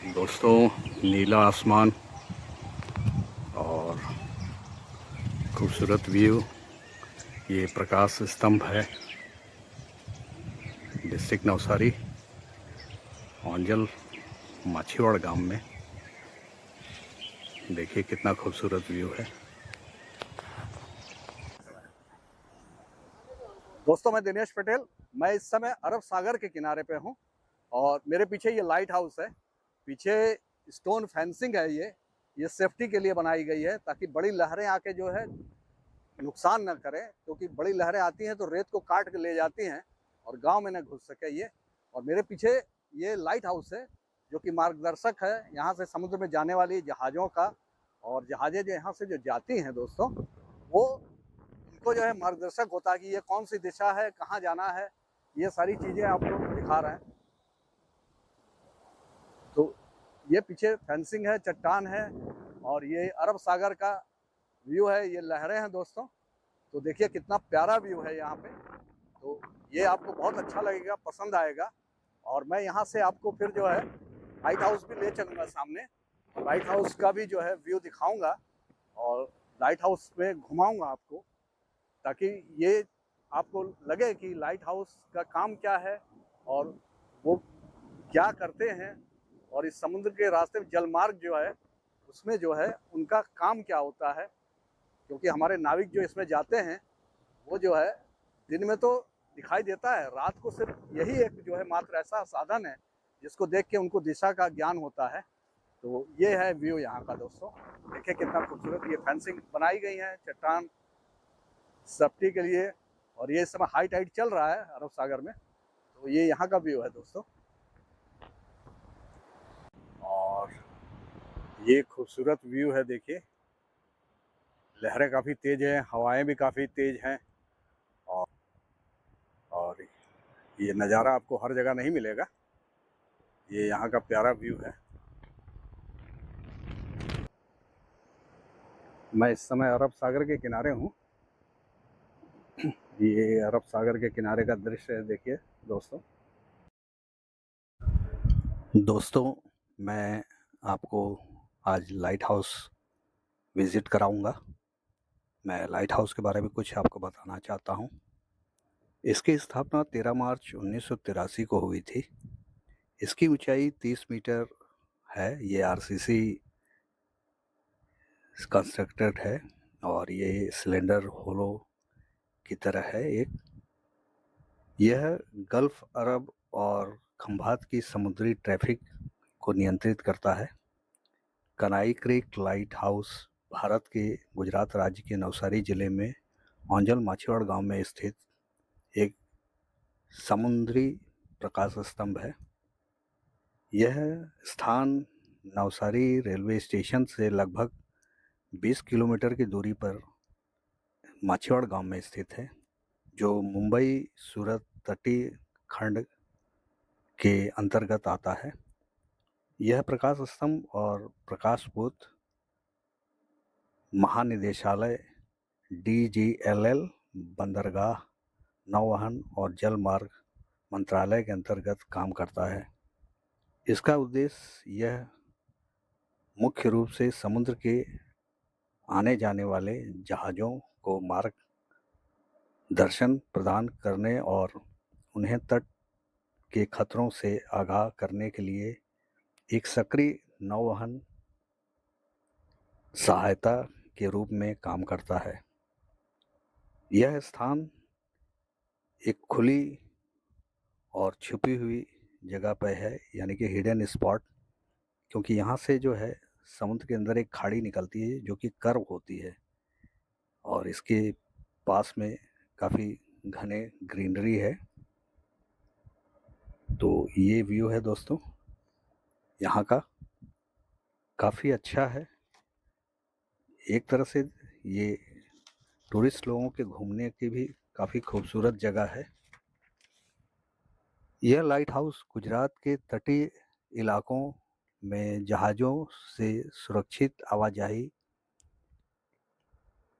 दोस्तों, नीला आसमान और खूबसूरत व्यू। ये प्रकाश स्तंभ है डिस्ट्रिक्ट नवसारी औंजल माछीवाड़ गांव में। देखिए कितना खूबसूरत व्यू है। दोस्तों, मैं दिनेश पटेल। मैं इस समय अरब सागर के किनारे पे हूँ और मेरे पीछे ये लाइट हाउस है। पीछे स्टोन फेंसिंग है। ये सेफ्टी के लिए बनाई गई है ताकि बड़ी लहरें आके जो है नुकसान न करें, क्योंकि बड़ी लहरें आती हैं तो रेत को काट के ले जाती हैं और गांव में न घुस सके ये। और मेरे पीछे ये लाइट हाउस है जो कि मार्गदर्शक है यहाँ से समुद्र में जाने वाली जहाज़ों का। और जहाज़ें जो यहाँ से जो जाती हैं दोस्तों, वो उनको जो है मार्गदर्शक होता है कि ये कौन सी दिशा है, कहाँ जाना है। ये सारी चीज़ें आपको दिखा रहे हैं। तो ये पीछे फेंसिंग है, चट्टान है और ये अरब सागर का व्यू है। ये लहरें हैं दोस्तों। तो देखिए कितना प्यारा व्यू है यहाँ पे। तो ये आपको बहुत अच्छा लगेगा, पसंद आएगा। और मैं यहाँ से आपको फिर जो है लाइट हाउस भी ले चलूँगा सामने, और लाइट हाउस का भी जो है व्यू दिखाऊंगा और लाइट हाउस में घुमाऊंगा आपको, ताकि ये आपको लगे कि लाइट हाउस का काम क्या है और वो क्या करते हैं। और इस समुद्र के रास्ते में जलमार्ग जो है उसमें जो है उनका काम क्या होता है। क्योंकि हमारे नाविक जो इसमें जाते हैं वो जो है दिन में तो दिखाई देता है, रात को सिर्फ यही एक जो है मात्र ऐसा साधन है जिसको देख के उनको दिशा का ज्ञान होता है। तो ये है व्यू यहाँ का दोस्तों। देखिए कितना खूबसूरत ये फेंसिंग बनाई गई है चट्टान सेफ्टी के लिए। और ये इस समय हाई टाइड चल रहा है अरब सागर में। तो ये यहाँ का व्यू है दोस्तों। और ये खूबसूरत व्यू है। देखिए लहरें काफ़ी तेज़ हैं, हवाएं भी काफ़ी तेज़ हैं। और और ये नज़ारा आपको हर जगह नहीं मिलेगा। ये यहाँ का प्यारा व्यू है। मैं इस समय अरब सागर के किनारे हूँ। ये अरब सागर के किनारे का दृश्य है। देखिए दोस्तों मैं आपको आज लाइट हाउस विज़िट कराऊंगा। मैं लाइट हाउस के बारे में कुछ आपको बताना चाहता हूँ। इसकी स्थापना 13 मार्च 1983 को हुई थी। इसकी ऊंचाई 30 मीटर है। ये आरसीसी कंस्ट्रक्टेड है और ये सिलेंडर होलो की तरह है एक। यह गल्फ अरब और खंभात की समुद्री ट्रैफिक को नियंत्रित करता है। Kanai creek light house Bharat के गुजरात राज्य के नवसारी जिले में औंजल माछीवाड़ गांव में स्थित एक समुद्री प्रकाश स्तंभ है। यह स्थान नवसारी रेलवे स्टेशन से लगभग 20 किलोमीटर की दूरी पर माछीवाड़ गांव में स्थित है, जो मुंबई सूरत तटीय खंड के अंतर्गत आता है। यह प्रकाश स्तंभ और प्रकाश पोत महानिदेशालय DGLL, बंदरगाह, नौवहन और जल मार्ग मंत्रालय के अंतर्गत काम करता है। इसका उद्देश्य यह मुख्य रूप से समुद्र के आने जाने वाले जहाज़ों को मार्गदर्शन प्रदान करने और उन्हें तट के खतरों से आगाह करने के लिए एक सक्रिय नौवहन सहायता के रूप में काम करता है। यह स्थान एक खुली और छुपी हुई जगह पर है, यानी कि हिडन स्पॉट, क्योंकि यहाँ से जो है समुद्र के अंदर एक खाड़ी निकलती है जो कि कर्व होती है और इसके पास में काफ़ी घने ग्रीनरी है। तो ये व्यू है दोस्तों यहाँ का, काफ़ी अच्छा है। एक तरह से ये टूरिस्ट लोगों के घूमने की भी काफ़ी खूबसूरत जगह है। यह लाइट हाउस गुजरात के तटीय इलाकों में जहाज़ों से सुरक्षित आवाजाही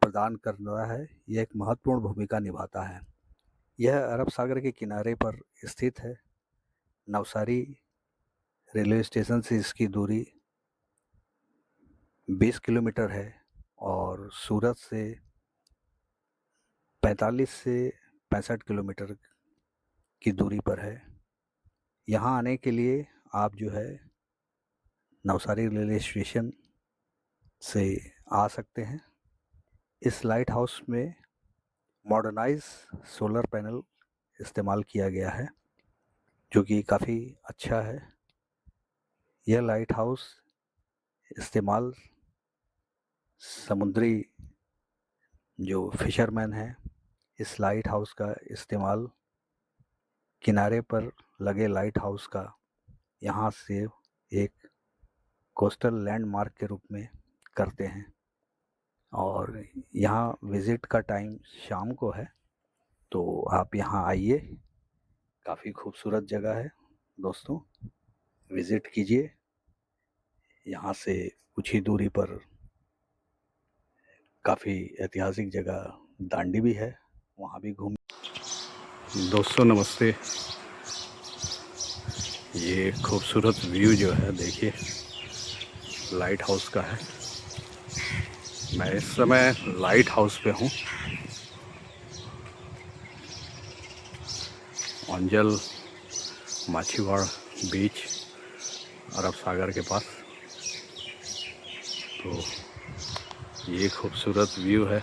प्रदान कर रहा है। यह एक महत्वपूर्ण भूमिका निभाता है। यह अरब सागर के किनारे पर स्थित है। नवसारी रेलवे स्टेशन से इसकी दूरी 20 किलोमीटर है और सूरत से 45 से 65 किलोमीटर की दूरी पर है। यहाँ आने के लिए आप जो है नवसारी रेलवे स्टेशन से आ सकते हैं। इस लाइट हाउस में मॉडर्नाइज सोलर पैनल इस्तेमाल किया गया है, जो कि काफ़ी अच्छा है। यह लाइट हाउस इस्तेमाल समुद्री जो फिशरमैन हैं, इस लाइट हाउस का इस्तेमाल किनारे पर लगे लाइट हाउस का यहाँ से एक कोस्टल लैंडमार्क के रूप में करते हैं। और यहाँ विज़िट का टाइम शाम को है, तो आप यहाँ आइए। काफ़ी खूबसूरत जगह है दोस्तों, विज़िट कीजिए। यहाँ से कुछ ही दूरी पर काफ़ी ऐतिहासिक जगह दांडी भी है, वहाँ भी घूम। दोस्तों नमस्ते। ये खूबसूरत व्यू जो है देखिए लाइट हाउस का है। मैं इस समय लाइट हाउस पे हूँ, ओंजल माछीवाड़ बीच, अरब सागर के पास। तो ये खूबसूरत व्यू है।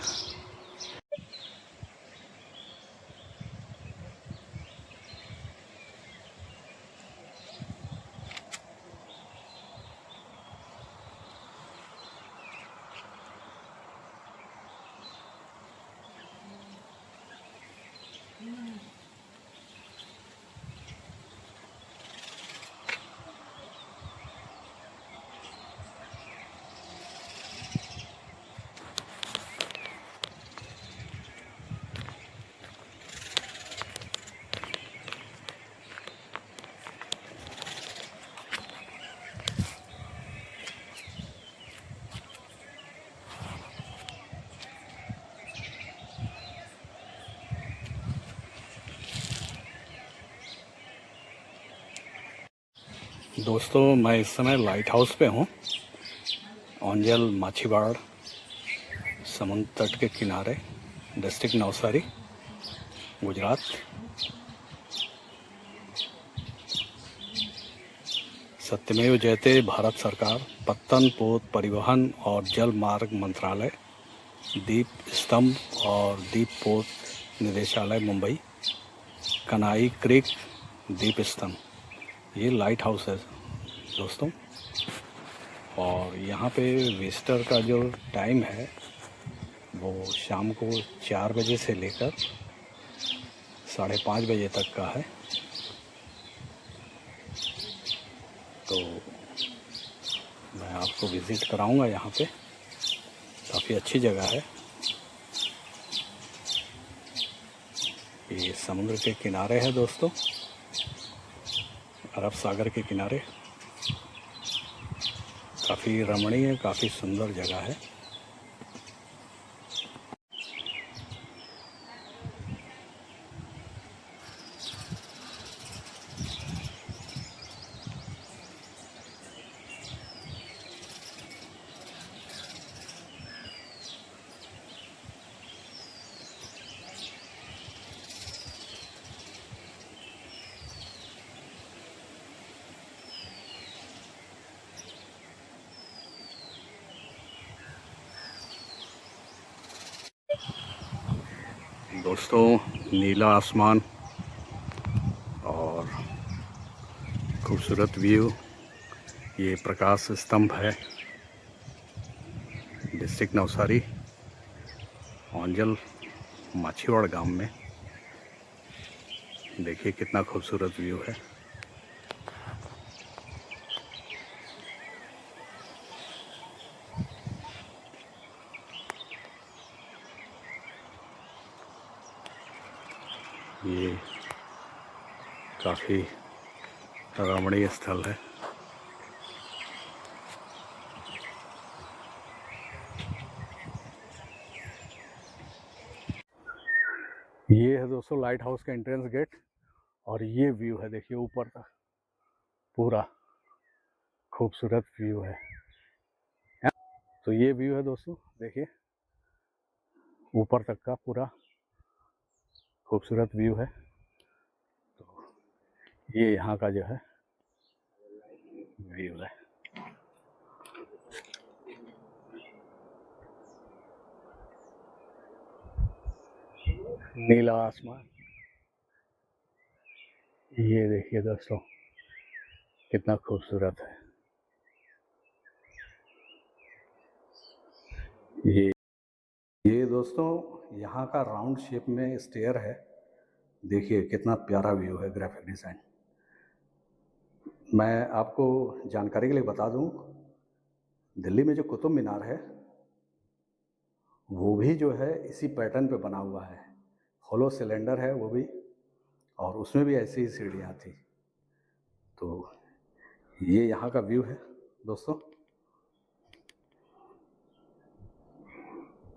दोस्तों मैं इस समय लाइट हाउस पे हूँ, ओंजल माछीवाड़ समुद्र तट के किनारे, डिस्ट्रिक्ट नवसारी, गुजरात। सत्यमेव जयते भारत सरकार, पत्तन पोत परिवहन और जल मार्ग मंत्रालय, दीप स्तंभ और दीप पोत निदेशालय मुंबई, कनाई क्रीक दीप स्तंभ, ये लाइट हाउस है दोस्तों। और यहाँ पे विजिटर का जो टाइम है वो शाम को 4 बजे से लेकर 5:30 बजे तक का है। तो मैं आपको विज़िट कराऊंगा यहाँ पे, काफ़ी अच्छी जगह है। ये समुद्र के किनारे है दोस्तों, अरब सागर के किनारे। काफ़ी रमणीय, काफ़ी सुंदर जगह है। दोस्तों नीला आसमान और खूबसूरत व्यू, ये प्रकाश स्तंभ है, डिस्ट्रिक्ट नवसारी, ओंजल माछीवाड़ गांव में। देखिए कितना खूबसूरत व्यू है। ये काफ़ी रमणीय स्थल है। ये है दोस्तों लाइट हाउस का एंट्रेंस गेट और ये व्यू है, देखिए ऊपर तक पूरा खूबसूरत व्यू है। तो ये व्यू है दोस्तों, देखिए ऊपर तक का पूरा खूबसूरत व्यू है। तो ये यहाँ का जो है व्यू है। नीला आसमान, ये देखिए दोस्तों कितना खूबसूरत है। ये दोस्तों यहाँ का राउंड शेप में स्टेयर है। देखिए कितना प्यारा व्यू है, ग्राफिक डिज़ाइन। मैं आपको जानकारी के लिए बता दूं, दिल्ली में जो कुतुब मीनार है वो भी जो है इसी पैटर्न पे बना हुआ है। होलो सिलेंडर है वो भी, और उसमें भी ऐसी ही सीढ़ियाँ थी। तो ये यहाँ का व्यू है दोस्तों।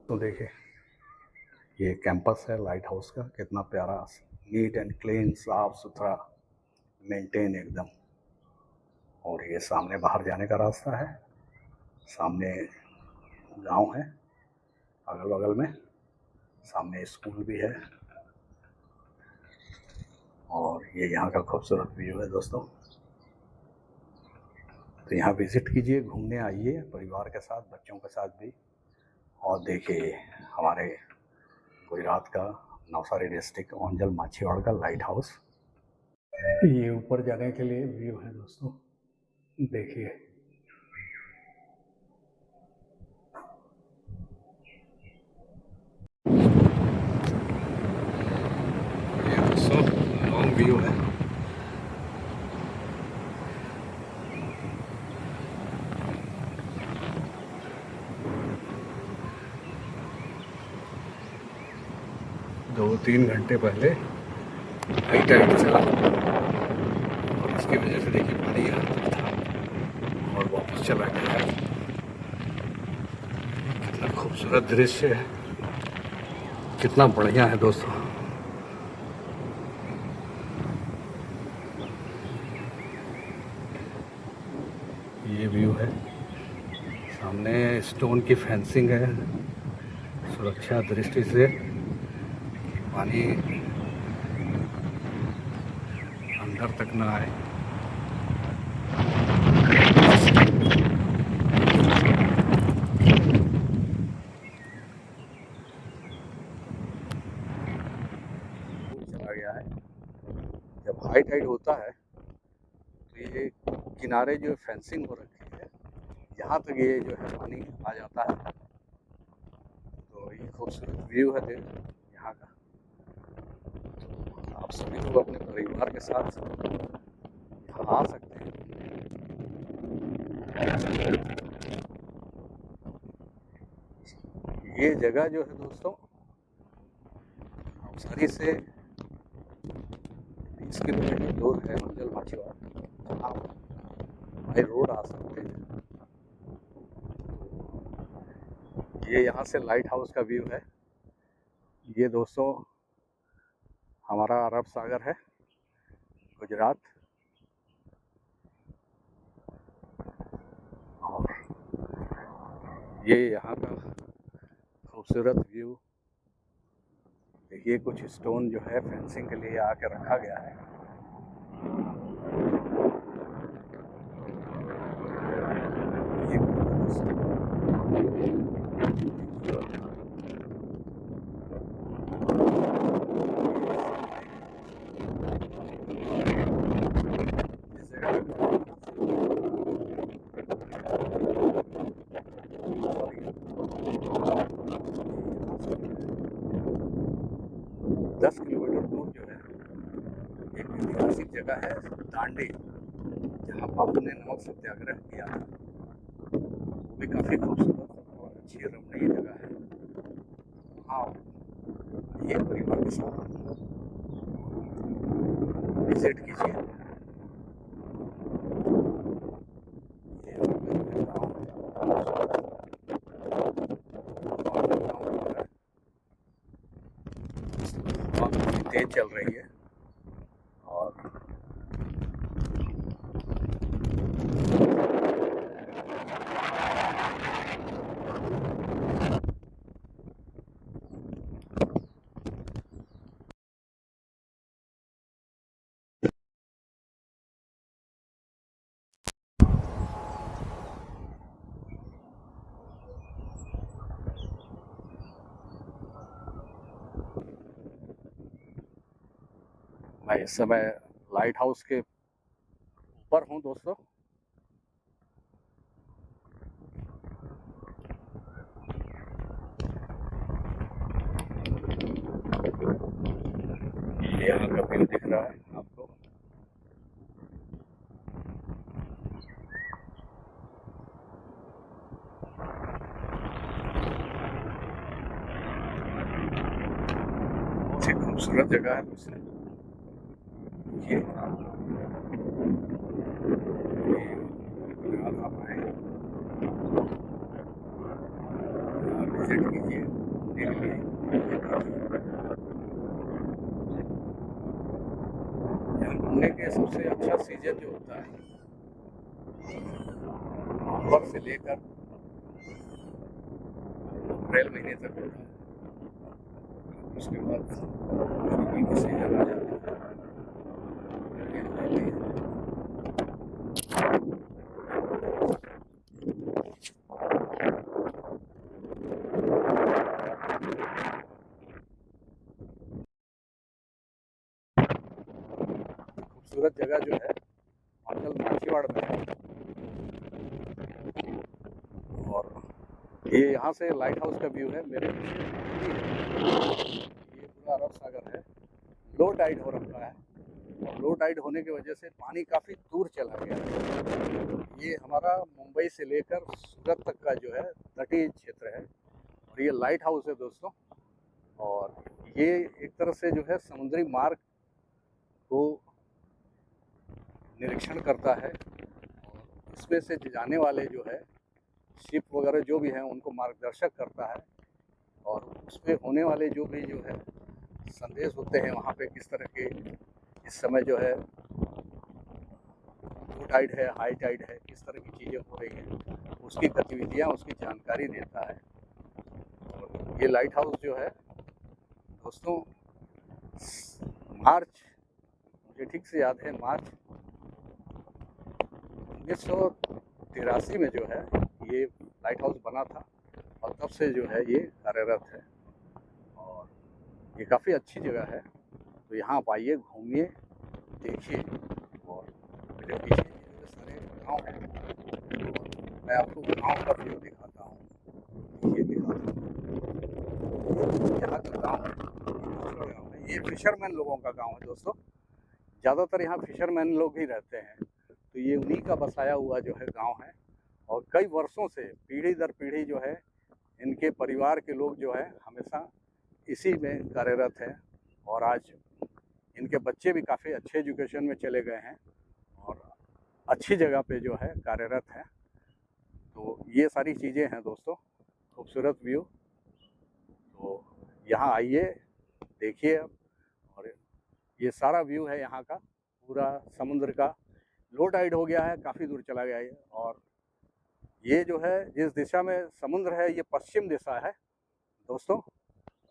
तो देखिए ये कैंपस है लाइट हाउस का, कितना प्यारा, नीट एंड क्लीन, साफ सुथरा, मेंटेन एकदम। और ये सामने बाहर जाने का रास्ता है, सामने गांव है अगल बगल में, सामने स्कूल भी है। और ये यहाँ का खूबसूरत व्यू है दोस्तों। तो यहाँ विज़िट कीजिए, घूमने आइए परिवार के साथ, बच्चों के साथ भी। और देखिए हमारे गुजरात का नवसारी डिस्ट्रिक्ट ओंजल माछीवाड़ का लाइट हाउस। ये ऊपर जाने के लिए व्यू है दोस्तों, देखिए। ये दोस्तों लॉन्ग व्यू है। दो तीन घंटे पहले हाई टाइड चला और इसकी वजह से देखिए पानी यहाँ तक था और वापस चला गया है। कितना खूबसूरत दृश्य है, कितना बढ़िया है दोस्तों। ये व्यू है, सामने स्टोन की फेंसिंग है सुरक्षा दृष्टि से, पानी अंदर तक ना आए। चला गया है। जब हाई टाइड होता है तो ये किनारे जो फेंसिंग हो रखी है यहाँ तक ये जो है पानी आ जाता है। तो ये खूबसूरत व्यू है यहाँ का। तो आप सभी लोग अपने परिवार के साथ यहाँ आ सकते हैं। ये जगह जो है दोस्तों नवसारी से 20 किलोमीटर दूर है, ओंजल माछीवाड़। आप बाई रोड आ सकते हैं। ये यहाँ से लाइट हाउस का व्यू है। ये दोस्तों हमारा अरब सागर है, गुजरात। और ये यहाँ का खूबसूरत व्यू देखिए, कुछ स्टोन जो है फेंसिंग के लिए आके रखा गया है। दस किलोमीटर दूर जो है एक ऐतिहासिक जगह है दांडी, जहाँ बापू ने नमक सत्याग्रह किया था। वो भी काफ़ी खूबसूरत और अच्छी रमणीय जगह है। हाँ, ये परिवार के साथ विजिट कीजिए। तेज चल रही है और मैं इस समय लाइट हाउस के ऊपर हूँ दोस्तों। ये यहाँ का व्यू दिख रहा है आपको। बहुत ही खूबसूरत जगह है दोस्तों। ये अगर आप आए यहाँ विजिट कीजिए देखने के लिए। यहाँ घूमने के सबसे अच्छा सीजन जो होता है नवंबर से लेकर अप्रैल महीने तक होता है। उसके बाद गर्मी का सीजन आ जाता है। गर्मी हो जाती है। खूबसूरत जगह जो है आजकल माछीवाड़ में है। और ये यहाँ से लाइट हाउस का व्यू है। मेरे पीछे ये पूरा अरब सागर है। लो टाइड हो रखा है और लो टाइड होने की वजह से पानी काफ़ी दूर चला गया है। ये हमारा मुंबई से लेकर सूरत तक का जो है तटीय क्षेत्र है और ये लाइट हाउस है दोस्तों। और ये एक तरह से जो है समुद्री मार्ग को निरीक्षण करता है और इसमें से जाने वाले जो है शिप वगैरह जो भी हैं उनको मार्गदर्शक करता है। और उसमें होने वाले जो भी जो है संदेश होते हैं वहाँ पे किस तरह के इस समय जो है लो टाइड है, हाई टाइड है, किस तरह की चीज़ें हो रही हैं, उसकी गतिविधियाँ, उसकी जानकारी देता है। और ये लाइट हाउस जो है दोस्तों मार्च, मुझे ठीक से याद है, मार्च 1983 में जो है ये लाइट हाउस बना था और तब से जो है ये कार्यरत है। और ये काफ़ी अच्छी जगह है, तो यहाँ आप आइए, घूमिए, देखिए। और मेरे पीछे ये सारे गाँव हैं और मैं आपको गाँव का व्यू दिखाता हूँ। ये दिखाता हूँ यहाँ का गाँव है। ये फिशरमैन लोगों का गाँव है दोस्तों। ज़्यादातर यहाँ फिशरमैन लोग ही रहते हैं, तो ये उन्हीं का बसाया हुआ जो है गाँव है। और कई वर्षों से पीढ़ी दर पीढ़ी जो है इनके परिवार के लोग जो है हमेशा इसी में कार्यरत हैं। और आज इनके बच्चे भी काफ़ी अच्छे एजुकेशन में चले गए हैं और अच्छी जगह पे जो है कार्यरत हैं। तो ये सारी चीज़ें हैं दोस्तों, खूबसूरत व्यू। तो यहाँ आइए, देखिए। और ये सारा व्यू है यहाँ का, पूरा समुद्र का। लो टाइड हो गया है, काफ़ी दूर चला गया है। और ये जो है जिस दिशा में समुद्र है ये पश्चिम दिशा है दोस्तों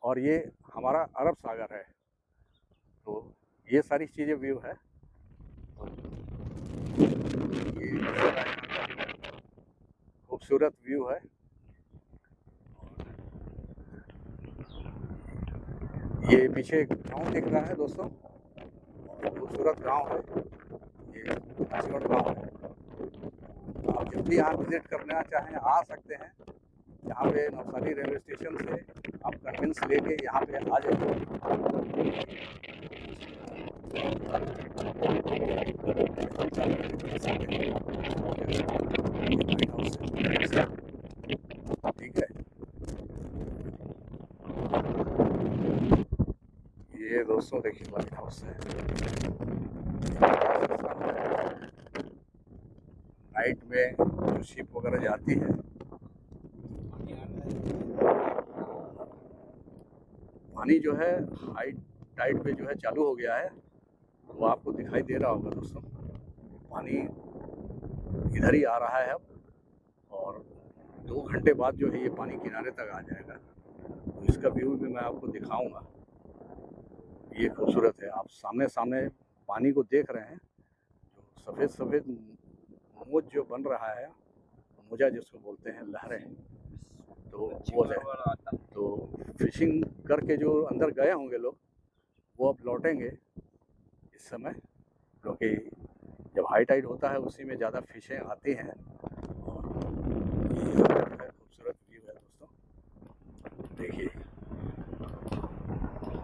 और ये हमारा अरब सागर है। तो ये सारी चीज़ें व्यू है। तो ये खूबसूरत व्यू है। ये पीछे एक गाँव दिख रहा है दोस्तों, खूबसूरत गाँव है। ये माछीवाड़ गाँव है। आप जब भी यहाँ विजिट करना चाहें आ सकते हैं। यहाँ पे नवसारी रेलवे स्टेशन से आप कन्वेंस लेके यहाँ पे आ जाइए। ठीक है, ये दोस्तों देखिए लाइट हाउस है। नाइट में जो शिप वगैरह जाती है, पानी जो है हाई टाइड पे जो है चालू हो गया है, वो आपको दिखाई दे रहा होगा दोस्तों। पानी इधर ही आ रहा है अब और 2 घंटे बाद जो है ये पानी किनारे तक आ जाएगा। तो इसका व्यू भी मैं आपको दिखाऊंगा। ये खूबसूरत है, आप सामने सामने पानी को देख रहे हैं। जो सफ़ेद सफ़ेद मोज जो बन रहा है, मोजा जिसको बोलते हैं, लहरें, तो वो है। तो फिशिंग करके जो अंदर गए होंगे लोग, वो अब लौटेंगे इस समय, क्योंकि जब हाई टाइड होता है उसी में ज़्यादा फिशें आती हैं। और ये खूबसूरत व्यू है दोस्तों, देखिए।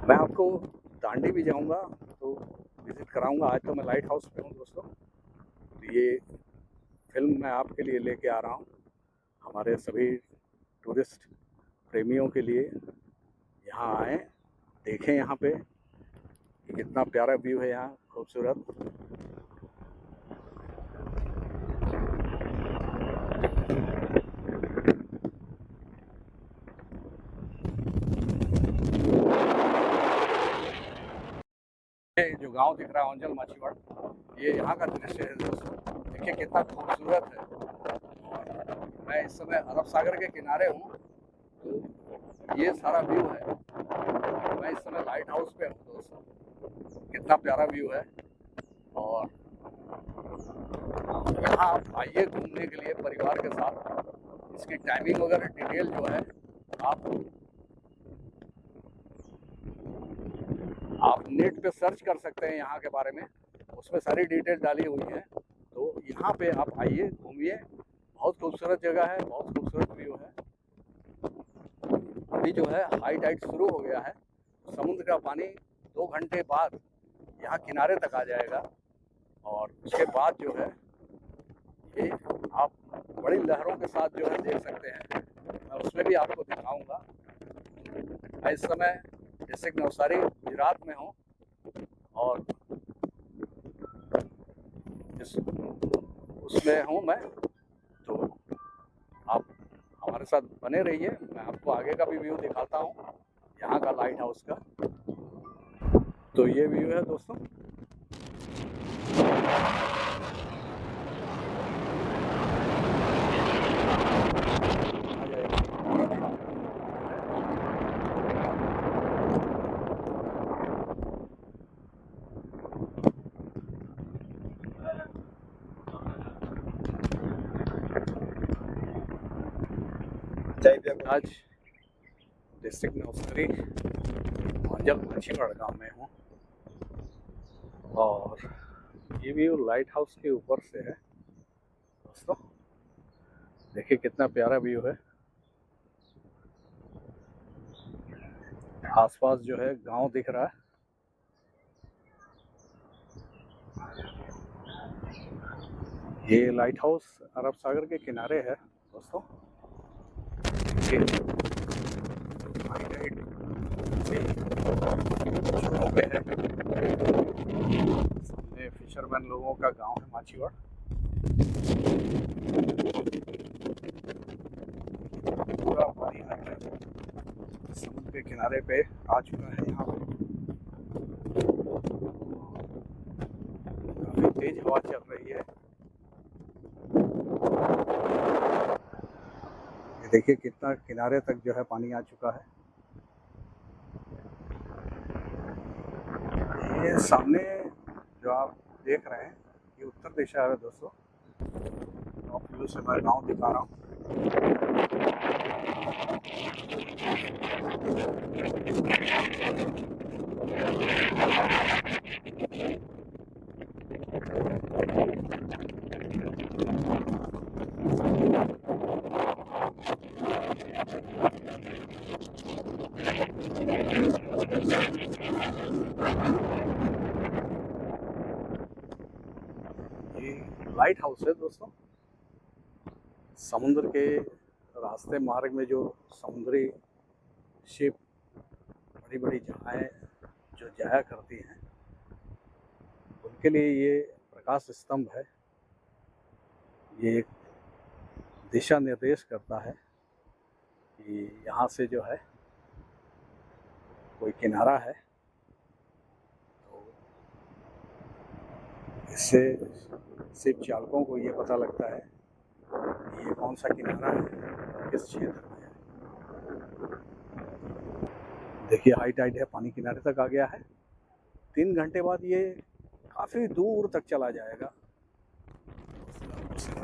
मैं आपको दांडी भी जाऊंगा तो विज़िट कराऊंगा। आज तो मैं लाइट हाउस पे हूँ दोस्तों। तो ये फिल्म मैं आपके लिए लेके आ रहा हूँ, हमारे सभी टूरिस्ट प्रेमियों के लिए। यहाँ आएँ, देखें यहाँ पे कि कितना प्यारा व्यू है यहाँ, खूबसूरत। ये जो गांव दिख रहा है औंजल माछीवाड़, ये यहाँ का दृश्य है दोस्तों। देखिए कितना खूबसूरत है। और मैं इस समय अरब सागर के किनारे हूँ, तो ये सारा व्यू है। मैं इस समय लाइट हाउस पे हूँ दोस्तों, कितना प्यारा व्यू है। और यहाँ आप आइए घूमने के लिए परिवार के साथ। इसकी टाइमिंग वगैरह डिटेल जो है आप नेट पे सर्च कर सकते हैं यहाँ के बारे में, उसमें सारी डिटेल डाली हुई है। तो यहाँ पे आप आइए, घूमिए, बहुत खूबसूरत जगह है, बहुत खूबसूरत व्यू है। अभी जो है हाई टाइड शुरू हो गया है, समुद्र का पानी 2 घंटे बाद यहाँ किनारे तक आ जाएगा। और उसके बाद जो है ये आप बड़ी लहरों के साथ जो है देख सकते हैं। मैं उसमें भी आपको दिखाऊंगा। मैं इस समय डिस्ट्रिक्ट नवसारी गुजरात में हूँ और उसमें हूँ मैं। तो आप हमारे साथ बने रहिए, मैं आपको आगे का भी व्यू दिखाता हूँ यहाँ का लाइट हाउस का। तो ये व्यू है दोस्तों। आज डिस्ट्रिक्ट नवसारी औंजल माछीवाड़ गाँव में हूँ और ये व्यू लाइट हाउस के ऊपर से है दोस्तों। देखिए कितना प्यारा व्यू है। आसपास जो है गांव दिख रहा है। ये लाइट हाउस अरब सागर के किनारे है दोस्तों। सामने फिशरमैन लोगों का गांव है माछीवाड़। पूरा पानी समुद्र के किनारे पे आ चुका है। यहाँ पे काफी तेज हवा चल रही है। ये देखिए कितना किनारे तक जो है पानी आ चुका है। ये सामने जो आप देख रहे हैं ये उत्तर दिशा है दोस्तों। टॉप व्यू से मैं गाँव दिखा रहा हूँ। ये लाइट हाउस है दोस्तों। समुद्र के रास्ते मार्ग में जो समुद्री शिप बड़ी बड़ी जहाज़ें जो जाया करती हैं उनके लिए ये प्रकाश स्तंभ है। ये एक दिशा निर्देश करता है कि यहाँ से जो है कोई किनारा है। तो इससे शिप चालकों को ये पता लगता है कि ये कौन सा किनारा है, किस क्षेत्र में है। देखिए हाई टाइड है, पानी किनारे तक आ गया है। 3 घंटे बाद ये काफ़ी दूर तक चला जाएगा।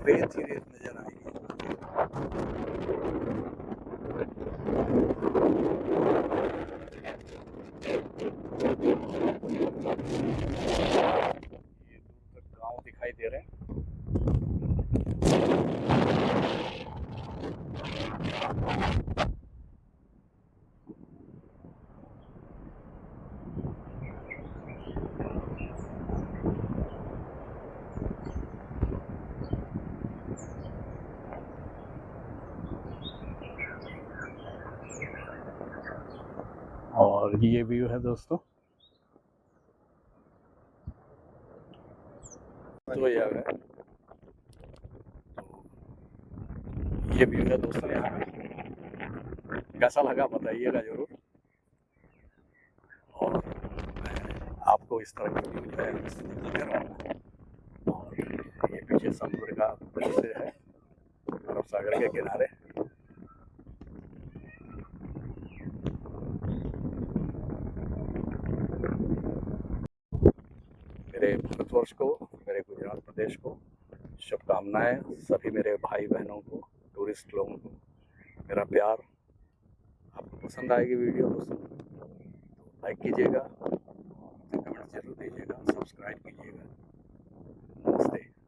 रेत ही रेत नजर आएगी। दिखाई दे रहे हैं। और ये व्यू है दोस्तों। तो ये व्यू है दोस्तों यहाँ पे। कैसा लगा बताइएगा जरूर। और आपको इस तरह की व्यू जो है दे रहा हूँ। और ये पीछे समुद्र का दृश्य है, अरब सागर के किनारे। मेरे भारतवर्ष को, मेरे गुजरात प्रदेश को शुभकामनाएं। सभी मेरे भाई बहनों को, टूरिस्ट लोगों को मेरा प्यार। आपको पसंद आएगी वीडियो दोस्तों तो लाइक कीजिएगा, कमेंट जरूर दीजिएगा, सब्सक्राइब कीजिएगा। नमस्ते।